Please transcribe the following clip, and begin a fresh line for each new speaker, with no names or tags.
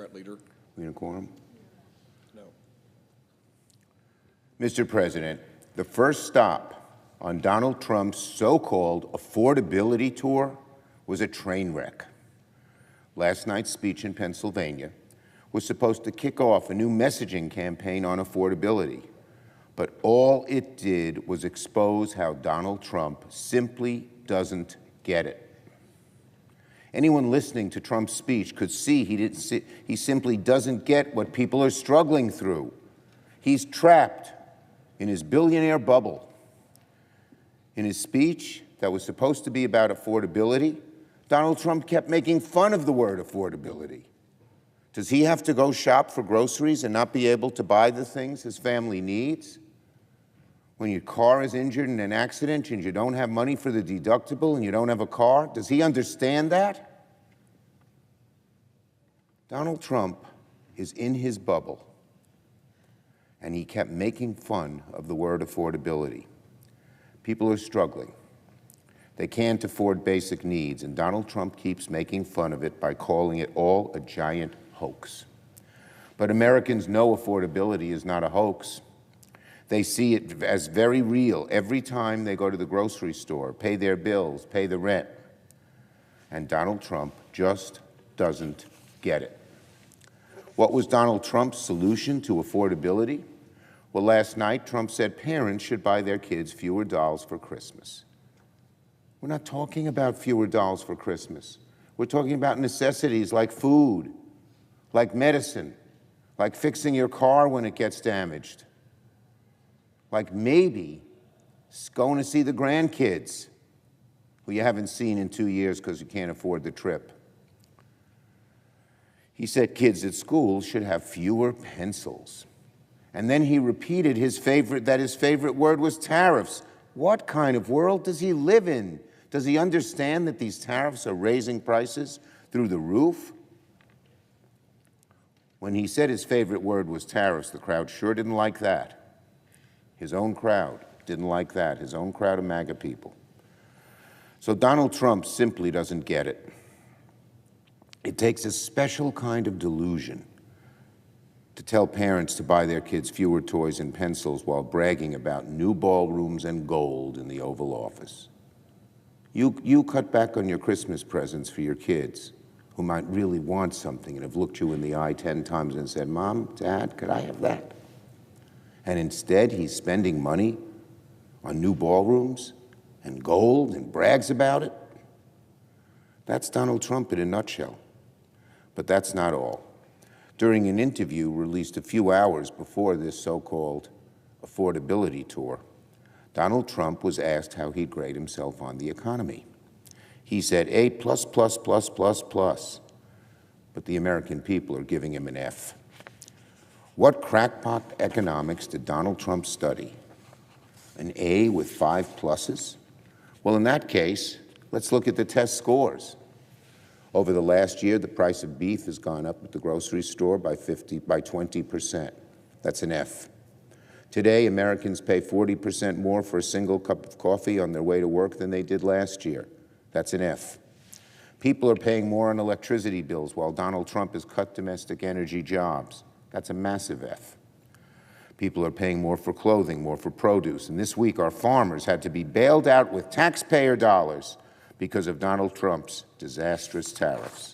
Democrat leader.
We in a quorum?
No.
Mr. President, the first stop on Donald Trump's so-called affordability tour was a train wreck. Last night's speech in Pennsylvania was supposed to kick off a new messaging campaign on affordability, but all it did was expose how Donald Trump simply doesn't get it. Anyone listening to Trump's speech could see he simply doesn't get what people are struggling through. He's trapped in his billionaire bubble. In his speech that was supposed to be about affordability, Donald Trump kept making fun of the word affordability. Does he have to go shop for groceries and not be able to buy the things his family needs? When your car is injured in an accident and you don't have money for the deductible and you don't have a car, does he understand that? Donald Trump is in his bubble, and he kept making fun of the word affordability. People are struggling. They can't afford basic needs, and Donald Trump keeps making fun of it by calling it all a giant hoax. But Americans know affordability is not a hoax. They see it as very real every time they go to the grocery store, pay their bills, pay the rent. And Donald Trump just doesn't get it. What was Donald Trump's solution to affordability? Well, last night, Trump said parents should buy their kids fewer dolls for Christmas. We're not talking about fewer dolls for Christmas. We're talking about necessities like food, like medicine, like fixing your car when it gets damaged, like maybe going to see the grandkids who you haven't seen in 2 years because you can't afford the trip. He said kids at school should have fewer pencils. And then he repeated that his favorite word was tariffs. What kind of world does he live in? Does he understand that these tariffs are raising prices through the roof? When he said his favorite word was tariffs, the crowd sure didn't like that. His own crowd didn't like that, his own crowd of MAGA people. So Donald Trump simply doesn't get it. It takes a special kind of delusion to tell parents to buy their kids fewer toys and pencils while bragging about new ballrooms and gold in the Oval Office. You cut back on your Christmas presents for your kids who might really want something and have looked you in the eye 10 times and said, Mom, Dad, could I have that? And instead, he's spending money on new ballrooms and gold and brags about it. That's Donald Trump in a nutshell. But that's not all. During an interview released a few hours before this so-called affordability tour, Donald Trump was asked how he'd grade himself on the economy. He said A++++++, but the American people are giving him an F. What crackpot economics did Donald Trump study? An A with 5 pluses? Well, in that case, let's look at the test scores. Over the last year, the price of beef has gone up at the grocery store by 20%. That's an F. Today, Americans pay 40% more for a single cup of coffee on their way to work than they did last year. That's an F. People are paying more on electricity bills while Donald Trump has cut domestic energy jobs. That's a massive F. People are paying more for clothing, more for produce. And this week, our farmers had to be bailed out with taxpayer dollars because of Donald Trump's disastrous tariffs.